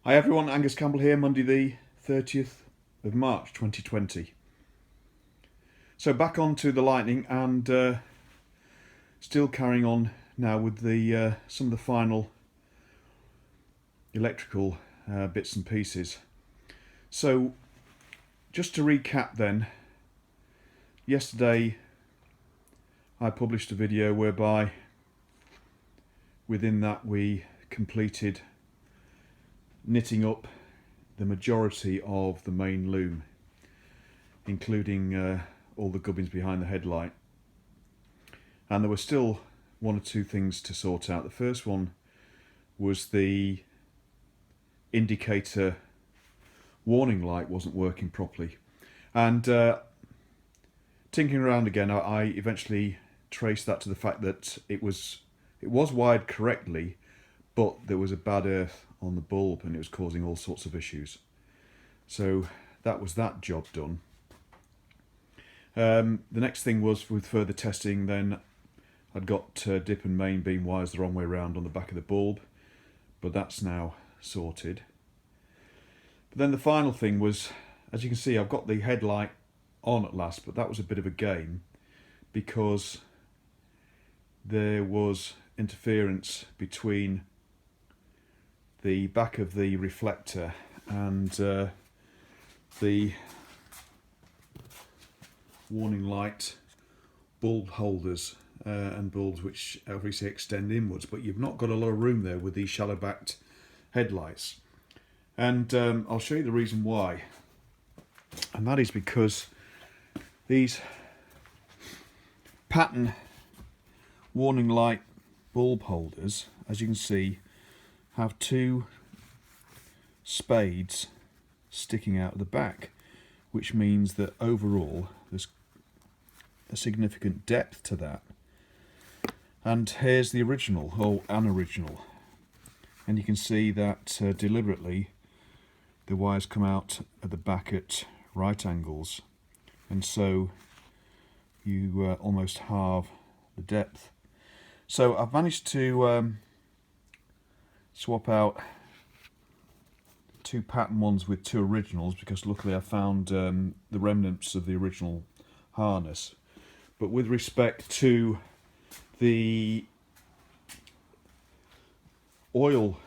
Hi everyone, Angus Campbell here, Monday the 30th of March 2020. So back onto the lighting and still carrying on now with the some of the final electrical bits and pieces. So just to recap then, yesterday I published a video whereby within that we completed knitting up the majority of the main loom, including all the gubbins behind the headlight. And there were still one or two things to sort out. The first one was the indicator warning light wasn't working properly. And tinkering around again, I eventually traced that to the fact that it was wired correctly, but there was a bad earth on the bulb and it was causing all sorts of issues. So that was that job done. The next thing was with further testing. Then I'd got dip and main beam wires the wrong way around on the back of the bulb, but that's now sorted. But then the final thing was, as you can see, I've got the headlight on at last, but that was a bit of a game because there was interference between the back of the reflector and the warning light bulb holders and bulbs which obviously extend inwards, but you've not got a lot of room there with these shallow backed headlights. And I'll show you the reason why, and that is because these pattern warning light bulb holders, as you can see, have two spades sticking out of the back, which means that overall there's a significant depth to that. And here's the original, or an original, and you can see that deliberately the wires come out at the back at right angles, and so you almost halve the depth. So I've managed to swap out two pattern ones with two originals because luckily I found the remnants of the original harness. But with respect to the oil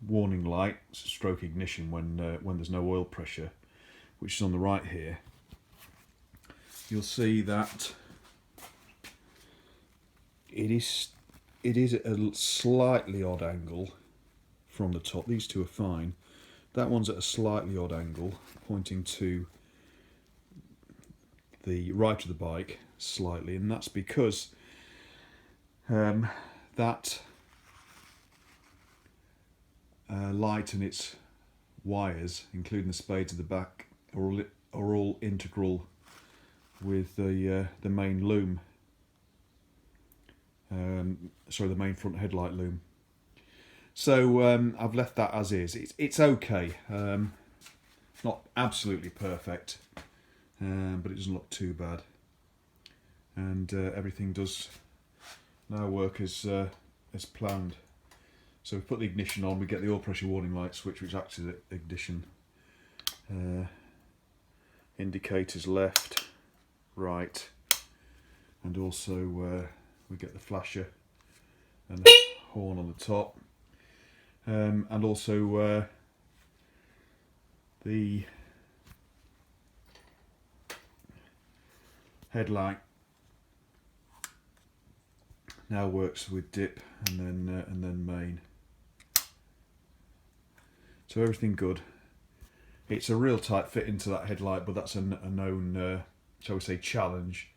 warning light, stroke ignition when there's no oil pressure, which is on the right here, you'll see that it is at a slightly odd angle from the top. These two are fine. That one's at a slightly odd angle, pointing to the right of the bike slightly, and that's because that light and its wires, including the spades at the back, are all integral with the main loom. Sorry, the main front headlight loom. So I've left that as is. It's okay. Not absolutely perfect, but it doesn't look too bad. And everything does now work as planned. So we put the ignition on, we get the oil pressure warning light switch, which acts as ignition. Indicators left, right, and also we get the flasher and the horn on the top. And also the headlight now works with dip and then main. So everything good. It's a real tight fit into that headlight, but that's a known, shall we say, challenge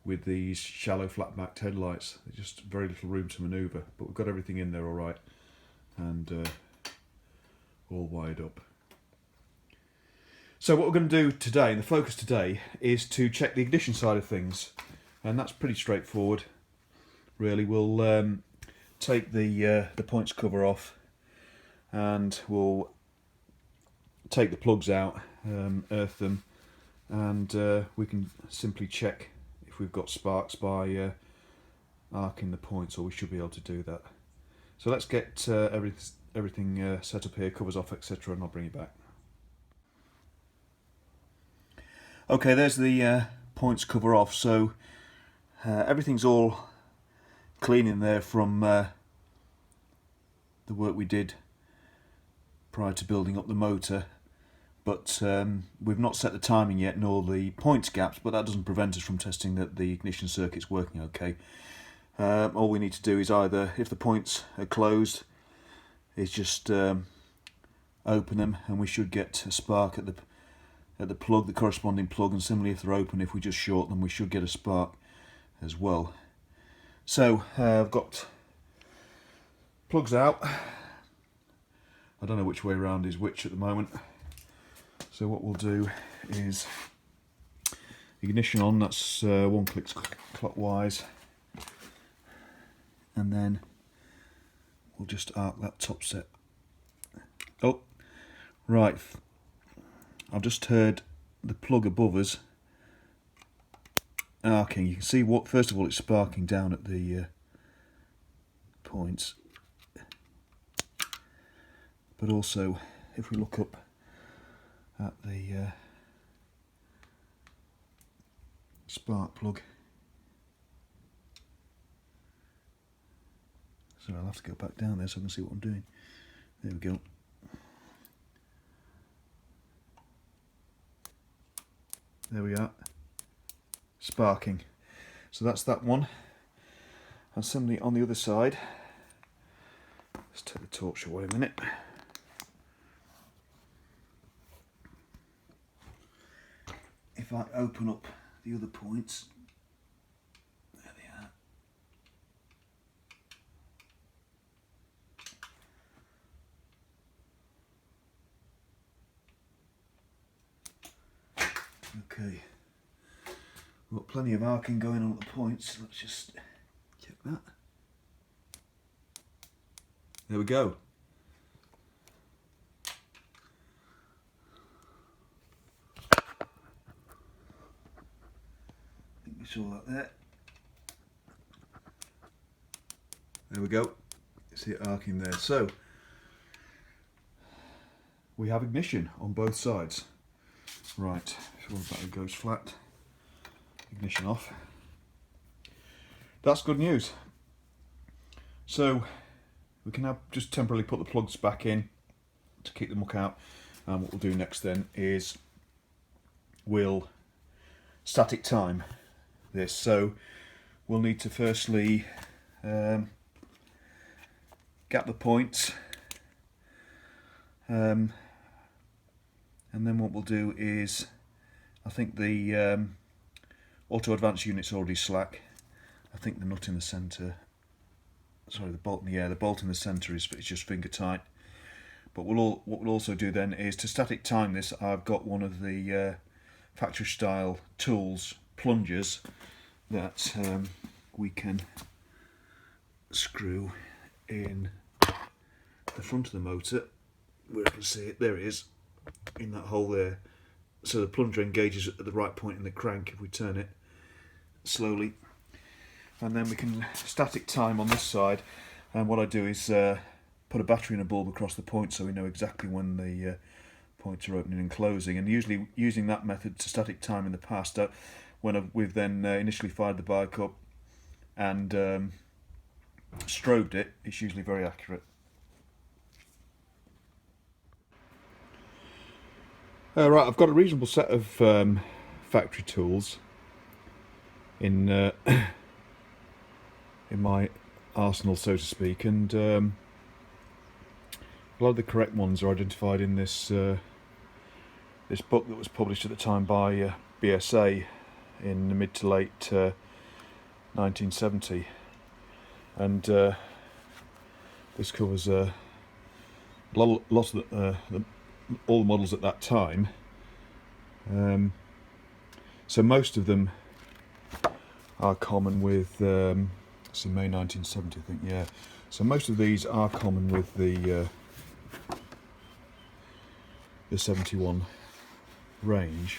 with these shallow flat-backed headlights. There's just very little room to manoeuvre, but we've got everything in there all right, and all wired up. So what we're going to do today, and the focus today, is to check the ignition side of things, and that's pretty straightforward really. We'll take the points cover off, and we'll take the plugs out, earth them, and we can simply check if we've got sparks by arcing the points, or we should be able to do that. So let's get everything set up here, covers off, etc., and I'll bring you back. Okay, there's the points cover off, so everything's all clean in there from the work we did prior to building up the motor, but we've not set the timing yet nor the points gaps, but that doesn't prevent us from testing that the ignition circuit's working okay. All we need to do is either, if the points are closed, is just open them and we should get a spark at the plug, the corresponding plug, and similarly if they're open, if we just short them, we should get a spark as well. So I've got plugs out. I don't know which way around is which at the moment. So what we'll do is ignition on, that's 1 click clockwise, and then we'll just arc that top set. Oh, right. I've just heard the plug above us arcing. You can see what, first of all, it's sparking down at the points, but also if we look up at the spark plug, so I'll have to go back down there so I can see what I'm doing. There we go. There we are, sparking. So that's that one. And similarly on the other side, let's take the torch away a minute. If I open up the other points, there they are. Okay, we've got plenty of arcing going on at the points. Let's just check that. There we go. I think we saw that there. There we go. See it arcing there. So we have ignition on both sides. Right, so the battery goes flat, ignition off. That's good news. So we can now just temporarily put the plugs back in to keep the muck out, and what we'll do next then is we'll static time this. So we'll need to firstly gap the points, and then what we'll do is, I think the auto advance unit's already slack. I think the nut in the centre, sorry, the bolt in the centre is just finger tight. But what we'll also do then is to static time this. I've got one of the factory style tools, plungers, that we can screw in the front of the motor, where I can see it. There it is, in that hole there. So the plunger engages at the right point in the crank if we turn it slowly, and then we can static time on this side. And what I do is put a battery and a bulb across the point so we know exactly when the points are opening and closing. And usually using that method to static time in the past, when we've then initially fired the bike up and strobed it, it's usually very accurate. Right, I've got a reasonable set of factory tools in my arsenal, so to speak, and a lot of the correct ones are identified in this this book that was published at the time by BSA in the mid to late 1970, and this covers a lot of all the models at that time. So most of them are common with, it's in May 1970, I think, yeah. So most of these are common with the 71 range,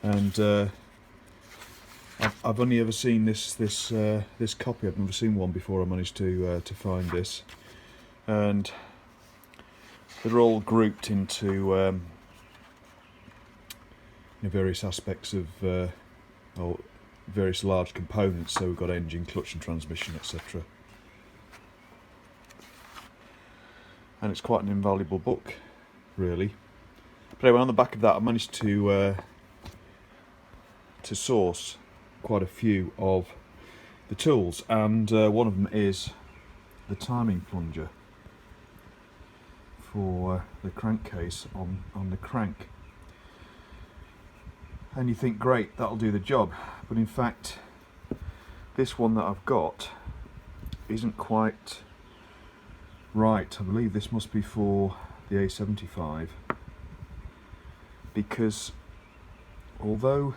and I've only ever seen this copy. I've never seen one before. I managed to find this, and they're all grouped into various aspects of or various large components. So we've got engine, clutch and transmission, etc. And it's quite an invaluable book, really. But anyway, on the back of that, I managed to source quite a few of the tools, and one of them is the timing plunger for the crankcase on the crank. And you think, great, that'll do the job, but in fact this one that I've got isn't quite right. I believe this must be for the A75, because although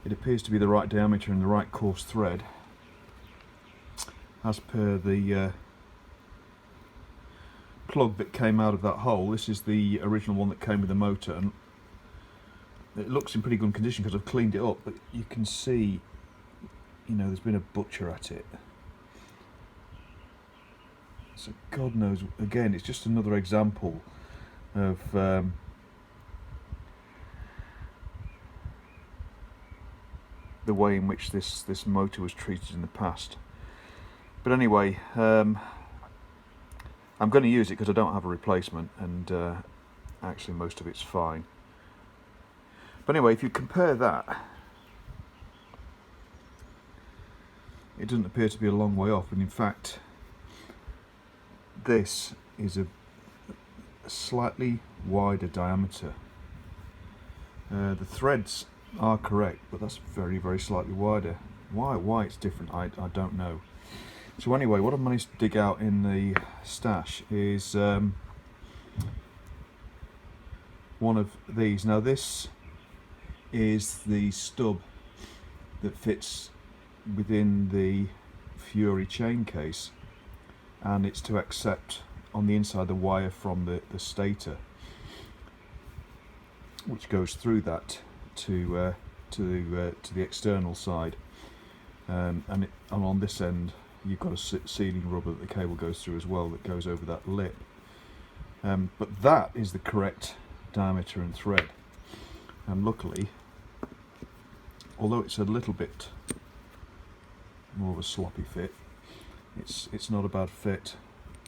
it appears to be the right diameter and the right coarse thread, as per the plug that came out of that hole, this is the original one that came with the motor, and it looks in pretty good condition because I've cleaned it up, but you can see, there's been a butcher at it. So God knows, again, it's just another example of the way in which this motor was treated in the past. But anyway, I'm going to use it because I don't have a replacement, and actually most of it's fine. But anyway, if you compare that, it doesn't appear to be a long way off, and in fact this is a slightly wider diameter. The threads are correct, but that's very, very slightly wider. Why it's different, I don't know. So anyway, what I've managed to dig out in the stash is one of these. Now this is the stub that fits within the Fury chain case, and it's to accept on the inside the wire from the stator, which goes through that to the external side, and on this end you've got a sealing rubber that the cable goes through as well, that goes over that lip. But that is the correct diameter and thread, and luckily, although it's a little bit more of a sloppy fit, it's not a bad fit.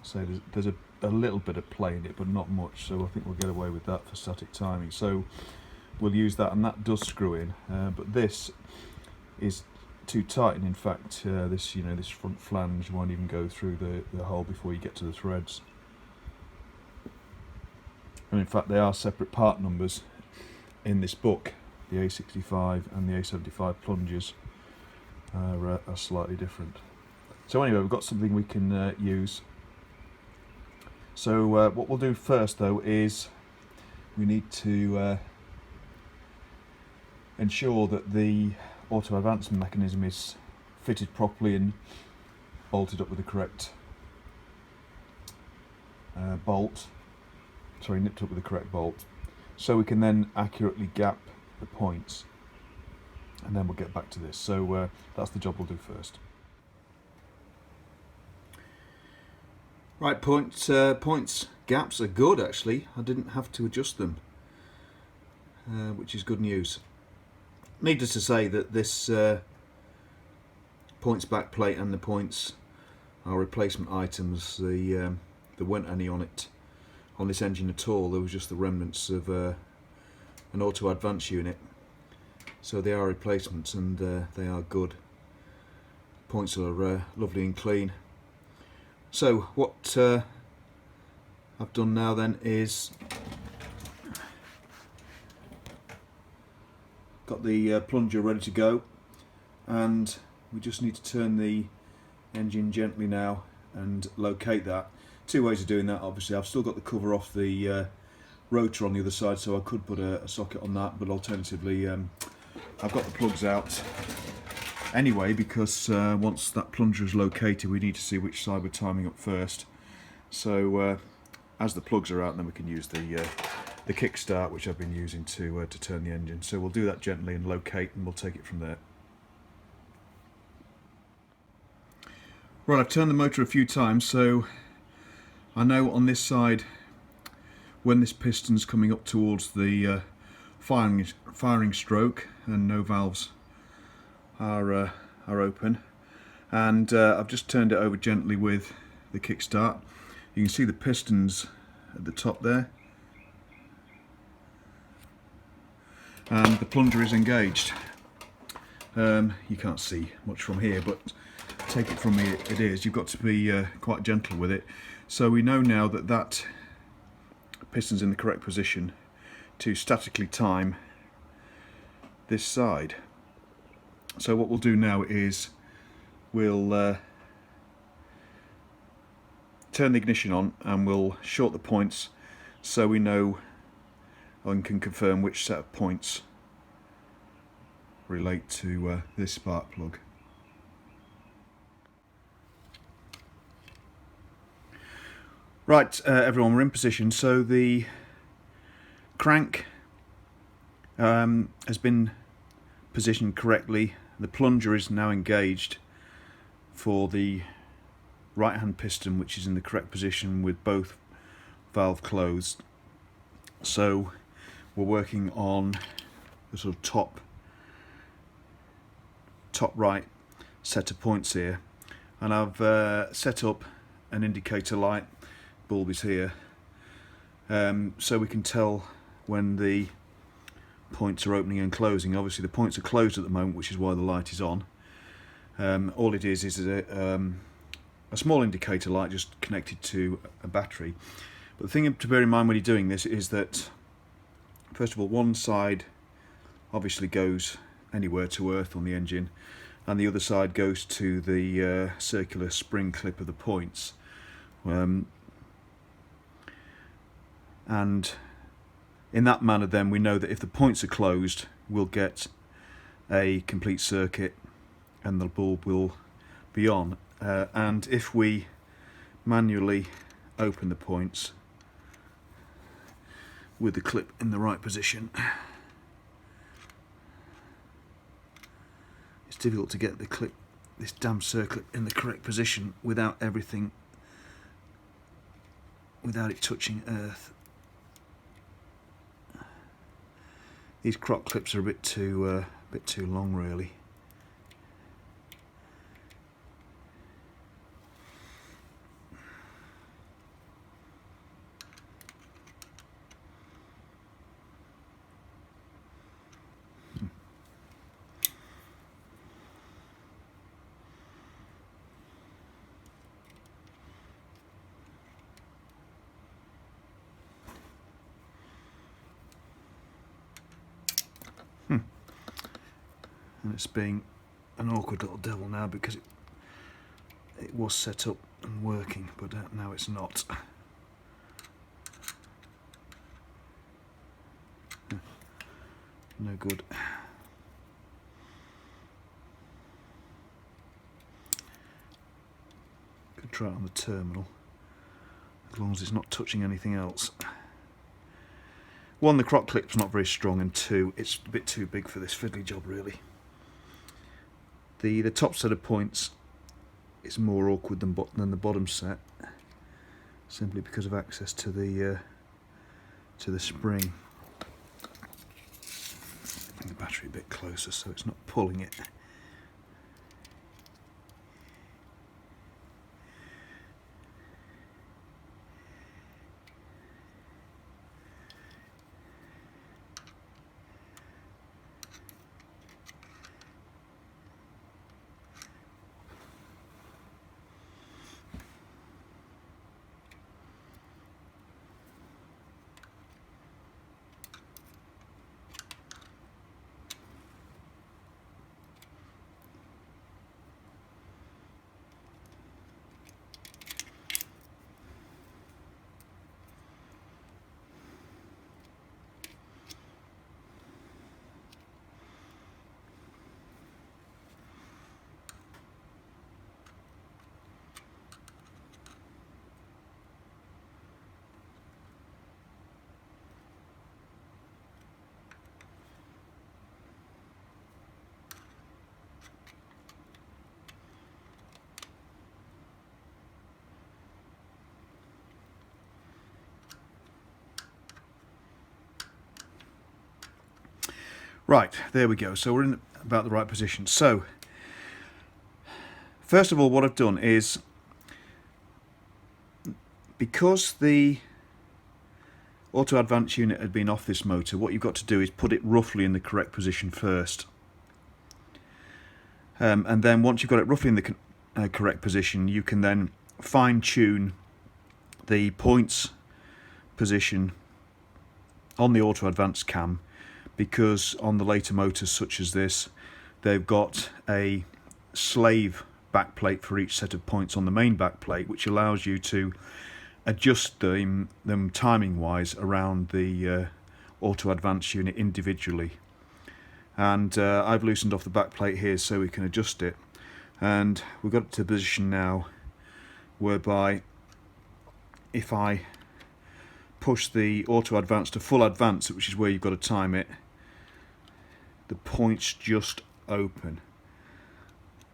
So there's a little bit of play in it, but not much, so I think we'll get away with that for static timing. So we'll use that, and that does screw in, but this is too tight, and in fact this front flange won't even go through the hole before you get to the threads. And in fact they are separate part numbers in this book. The A65 and the A75 plungers are slightly different. So anyway, we've got something we can use. So what we'll do first though is we need to ensure that the auto advancement mechanism is fitted properly and bolted up with the correct nipped up with the correct bolt, so we can then accurately gap the points, and then we'll get back to this. So that's the job we'll do first. Right, points gaps are good actually. I didn't have to adjust them, which is good news. Needless to say that this points back plate and the points are replacement items. There weren't any on this engine at all. There was just the remnants of an auto advance unit. So they are replacements, and they are good. Points are lovely and clean. So what I've done now then is got the plunger ready to go, and we just need to turn the engine gently now and locate that. Two ways of doing that, obviously. I've still got the cover off the rotor on the other side, so I could put a socket on that, but alternatively I've got the plugs out anyway, because once that plunger is located we need to see which side we're timing up first. So as the plugs are out, then we can use the kickstart, which I've been using to turn the engine. So we'll do that gently and locate, and we'll take it from there. Right, I've turned the motor a few times, so I know on this side when this piston's coming up towards the firing stroke and no valves are open, and I've just turned it over gently with the kickstart. You can see the pistons at the top there, and the plunger is engaged. You can't see much from here, but take it from me, it is. You've got to be quite gentle with it. So we know now that that piston's in the correct position to statically time this side. So what we'll do now is we'll turn the ignition on and we'll short the points so we know and can confirm which set of points relate to this spark plug. Right, everyone, we're in position. So the crank has been positioned correctly. The plunger is now engaged for the right hand piston, which is in the correct position with both valve closed. So we're working on the sort of top right set of points here, and I've set up an indicator light. Bulb is here, so we can tell when the points are opening and closing. Obviously the points are closed at the moment, which is why the light is on. All it is a small indicator light just connected to a battery. But the thing to bear in mind when you're doing this is that, first of all, one side obviously goes anywhere to earth on the engine, and the other side goes to the circular spring clip of the points. And in that manner then we know that if the points are closed, we'll get a complete circuit and the bulb will be on. And if we manually open the points with the clip in the right position, it's difficult to get the clip, this damn circlip, in the correct position without it touching earth. These croc clips are a bit too long, really. And it's being an awkward little devil now because it was set up and working, but now it's not. No good. Could try it on the terminal, as long as it's not touching anything else. One, the croc clip's not very strong, and two, it's a bit too big for this fiddly job, really. The top set of points is more awkward than the bottom set, simply because of access to the spring. Bring the battery a bit closer so it's not pulling it. Right, there we go. So we're in about the right position. So first of all, what I've done is, because the auto advance unit had been off this motor, what you've got to do is put it roughly in the correct position first. And then once you've got it roughly in the correct position, you can then fine-tune the points position on the auto advance cam, because on the later motors such as this, they've got a slave backplate for each set of points on the main backplate, which allows you to adjust them timing wise around the auto advance unit individually. And I've loosened off the backplate here so we can adjust it, and we've got it to a position now whereby if I push the auto advance to full advance, which is where you've got to time it, the points just open.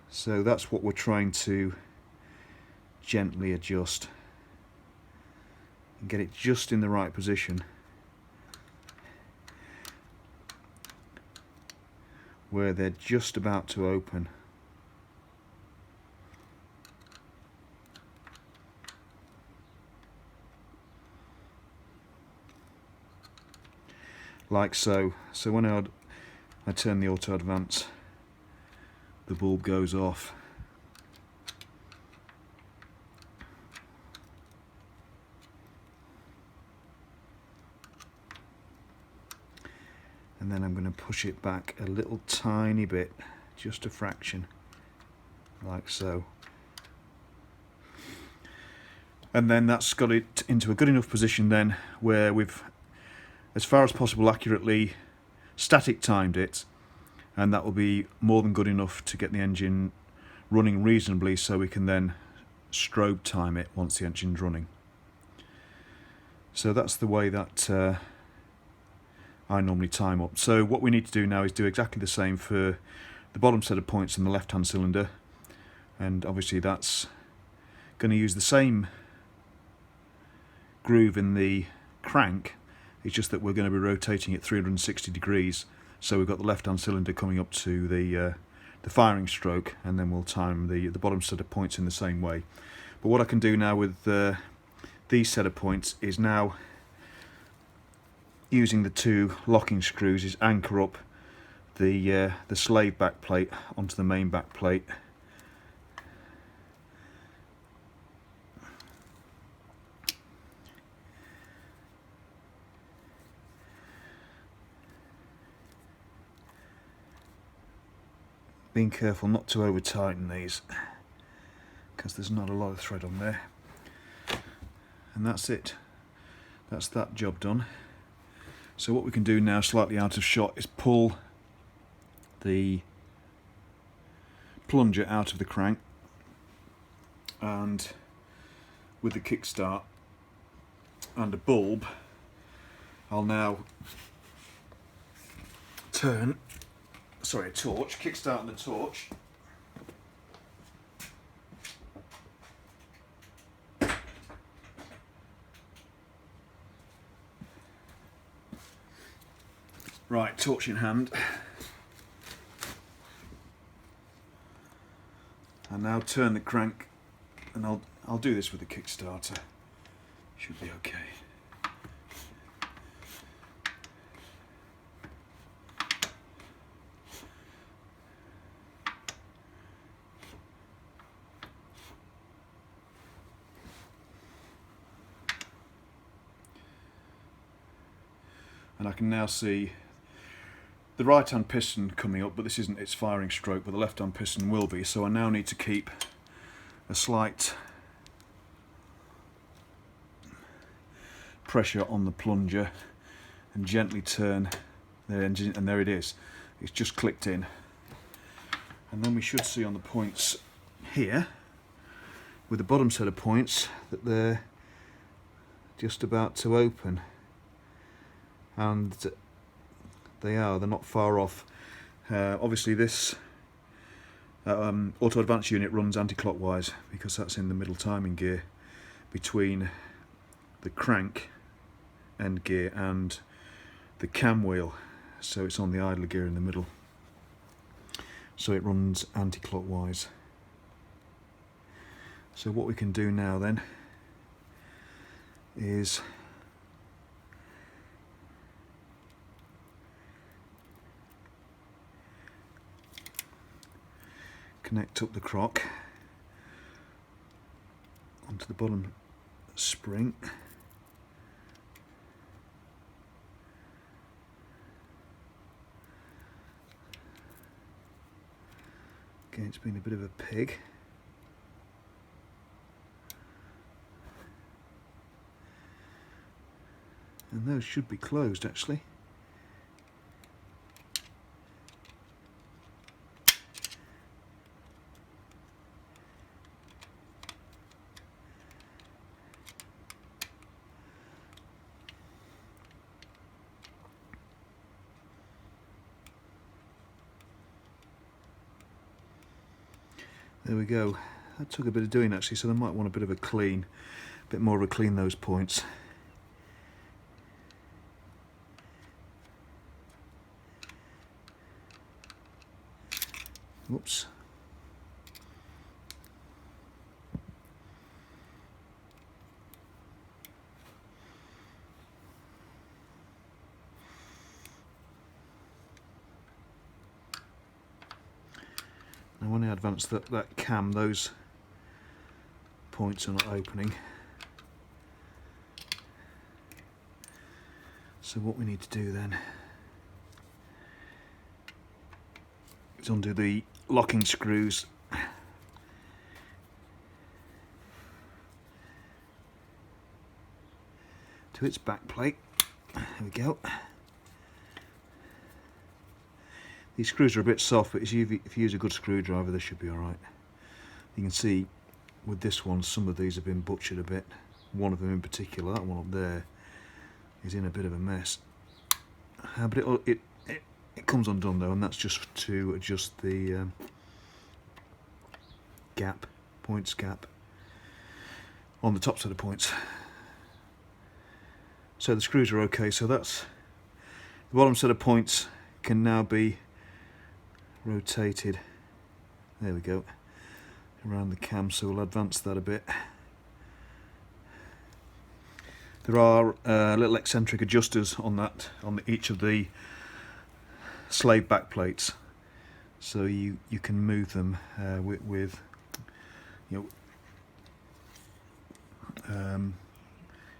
So that's what we're trying to gently adjust and get it just in the right position where they're just about to open. Like so. So when I turn the auto advance, the bulb goes off. And then I'm going to push it back a little tiny bit, just a fraction, like so. And then that's got it into a good enough position then where we've, as far as possible, accurately static timed it, and that will be more than good enough to get the engine running reasonably, so we can then strobe time it once the engine's running. So that's the way that I normally time up. So what we need to do now is do exactly the same for the bottom set of points in the left hand cylinder, and obviously that's going to use the same groove in the crank. It's just that we're going to be rotating it 360 degrees, so we've got the left hand cylinder coming up to the firing stroke, and then we'll time the bottom set of points in the same way. But what I can do now with these set of points is now, using the two locking screws, is anchor up the slave back plate onto the main back plate. Being careful not to over tighten these, because there's not a lot of thread on there. And that's it. That's that job done. So what we can do now, slightly out of shot, is pull the plunger out of the crank, and with the kickstart and a bulb, I'll now turn, sorry, a torch, kickstart and the torch. Right, torch in hand. And now turn the crank, and I'll do this with the Kickstarter. Should be okay. And I can now see the right hand piston coming up, but this isn't its firing stroke, but the left hand piston will be, so I now need to keep a slight pressure on the plunger and gently turn the engine, and there it is. It's just clicked in. And then we should see on the points here, with the bottom set of points, that they're just about to open. And they're not far off. Obviously this auto advance unit runs anti-clockwise, because that's in the middle timing gear between the crank end gear and the cam wheel. so it's on the idler gear in the middle, so it runs anti-clockwise. So what we can do now then is connect up the crock onto the bottom spring. Again, it's been a bit of a pig. And those should be closed actually. There we go. That took a bit of doing actually, so they might want a bit of a clean, a bit more of a clean those points. Whoops. Now when I advance that cam, those points are not opening. So what we need to do then is undo the locking screws to its back plate. There we go. These screws are a bit soft, but if you use a good screwdriver they should be alright. You can see with this one some of these have been butchered a bit. One of them in particular, that one up there, is in a bit of a mess. But it comes undone though, and that's just to adjust the points gap on the tops of the points. So the screws are okay, so that's the bottom set of points can now be rotated, there we go, around the cam, so we'll advance that a bit. There are little eccentric adjusters on each of the slave back plates, so you can move them with you know,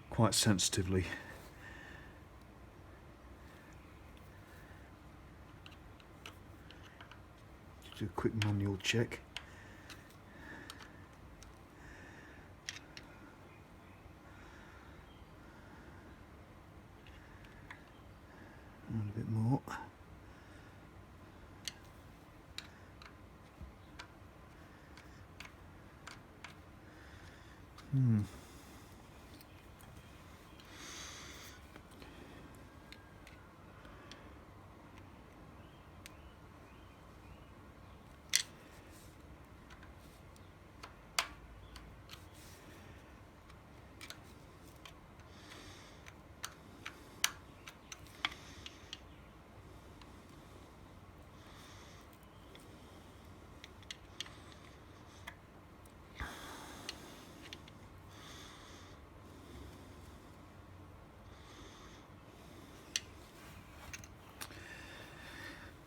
quite sensitively. Do a quick manual check. And a bit more.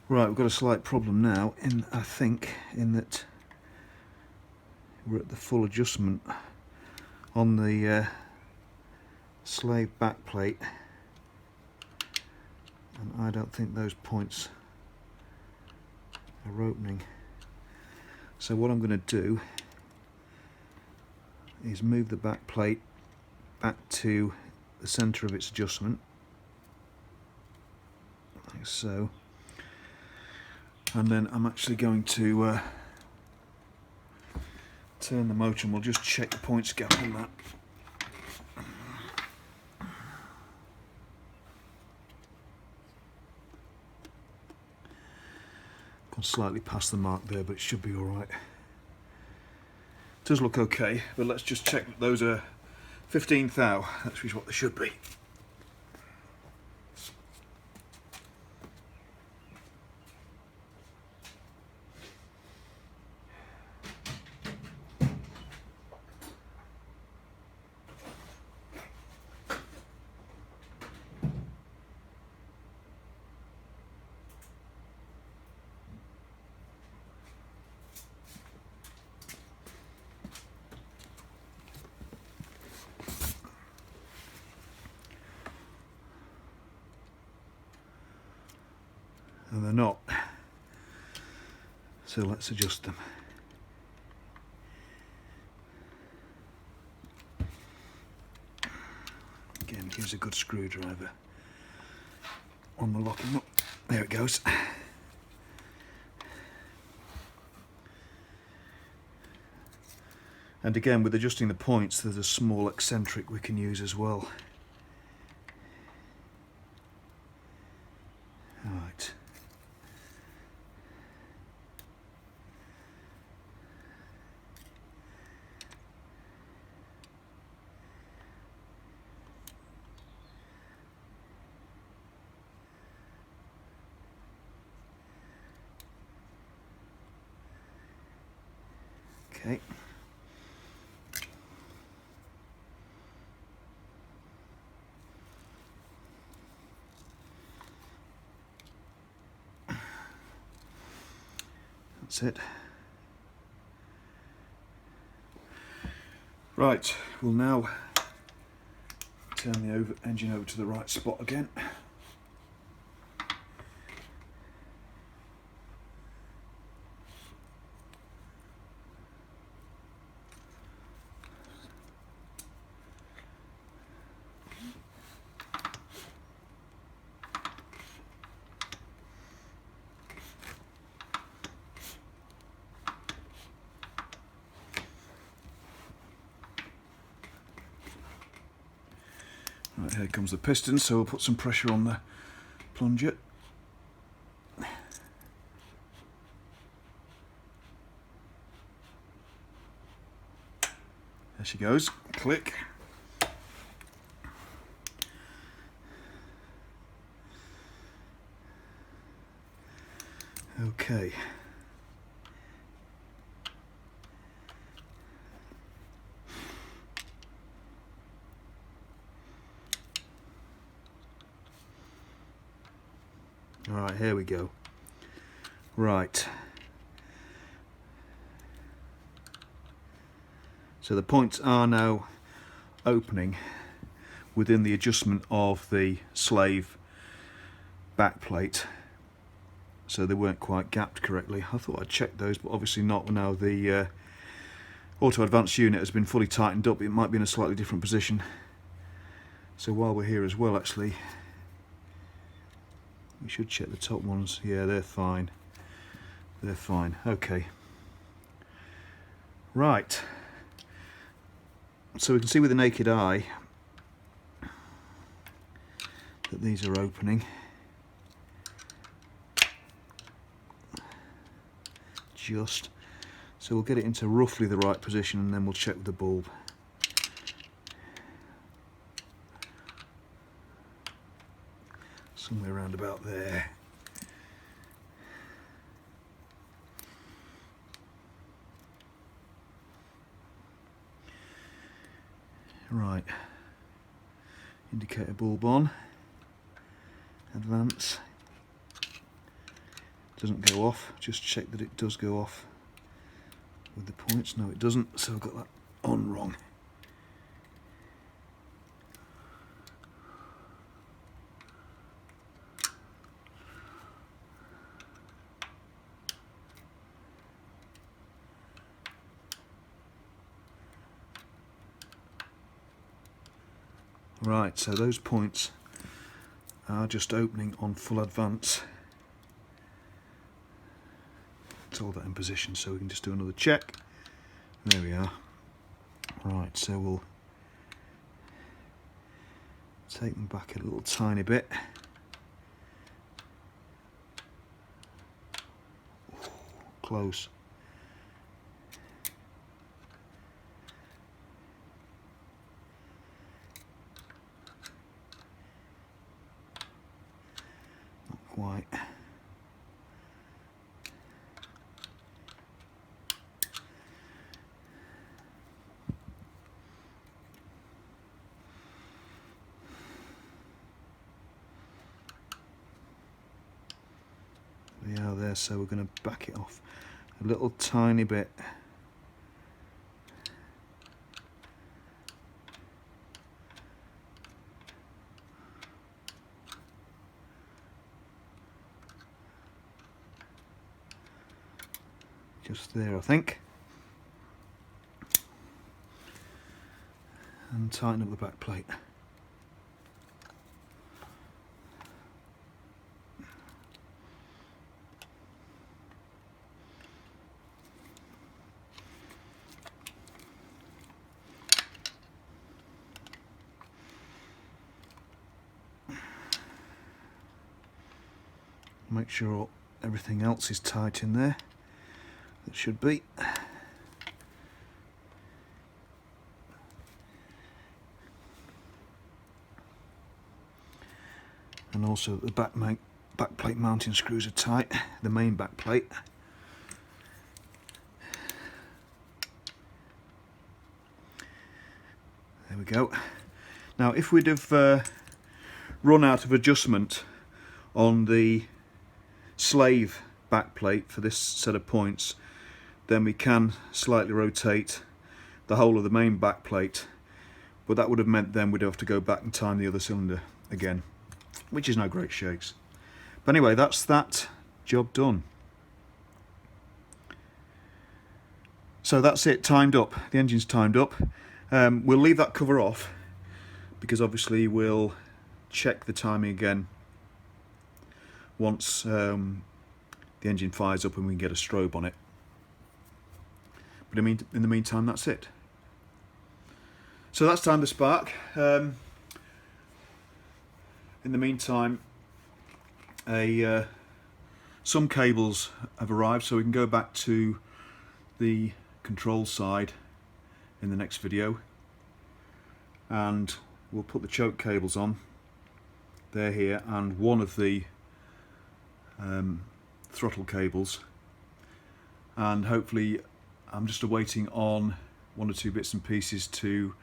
Right, we've got a slight problem now, I think, in that we're at the full adjustment on the slave back plate, and I don't think those points are opening. So what I'm going to do is move the back plate back to the centre of its adjustment, like so. And then I'm actually going to turn the motor and we'll just check the points gap on that. Gone slightly past the mark there, but it should be alright. Does look okay, but let's just check that those are 15 thou. That's what they should be. and they're not. So let's adjust them. Again, use a good screwdriver on the locking nut. There it goes. And again, with adjusting the points, there's a small eccentric we can use as well. Right. Okay. That's it. Right, we'll now turn the engine over to the right spot again. Right, here comes the piston, so we'll put some pressure on the plunger. There she goes, click. Okay. Alright, here we go. Right. So the points are now opening within the adjustment of the slave backplate. So they weren't quite gapped correctly. I thought I'd check those, but obviously not. Now the auto advanced unit has been fully tightened up. It might be in a slightly different position. So while we're here as well, actually, we should check the top ones. Yeah, they're fine. They're fine. Okay. Right. So we can see with the naked eye that these are opening. Just. So we'll get it into roughly the right position and then we'll check with the bulb. Somewhere around about there. Right. Indicator bulb on. Advance. Doesn't go off. Just check that it does go off with the points. No, it doesn't. So I've got that on wrong. Right, so those points are just opening on full advance. Let's hold that in position so we can just do another check. There we are. Right, so we'll take them back a little tiny bit. Ooh, close. Quite. We are there, so we're going to back it off a little tiny bit. just there I think, and tighten up the back plate. Make sure everything else is tight in there. It should be. And also the back plate mounting screws are tight, the main back plate. There we go. Now if we'd have run out of adjustment on the slave back plate for this set of points, then we can slightly rotate the whole of the main back plate, but that would have meant then we'd have to go back and time the other cylinder again, which is no great shakes. But anyway, that's that job done. So that's it, timed up. The engine's timed up. We'll leave that cover off because obviously we'll check the timing again once the engine fires up and we can get a strobe on it. But in the meantime, that's it. So that's timed the spark. In the meantime, some cables have arrived, so we can go back to the control side in the next video, and we'll put the choke cables on. They're here, and one of the throttle cables, and hopefully I'm just awaiting on one or two bits and pieces to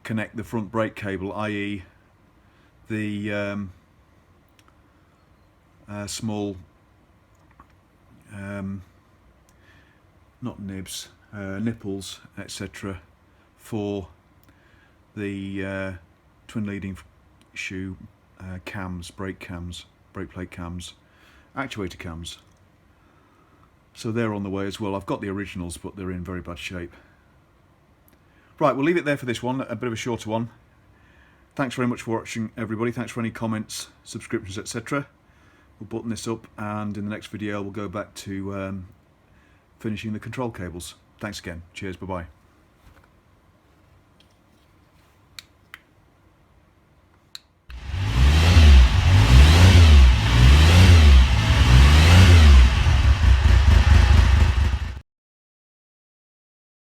connect the front brake cable, i.e. the small not nibs, nipples, etc. for the twin leading shoe cams, brake plate cams, actuator cams. So they're on the way as well. I've got the originals, but they're in very bad shape. Right, we'll leave it there for this one, a bit of a shorter one. Thanks very much for watching, everybody. Thanks for any comments, subscriptions, etc. We'll button this up, and in the next video we'll go back to finishing the control cables. Thanks again. Cheers, bye-bye.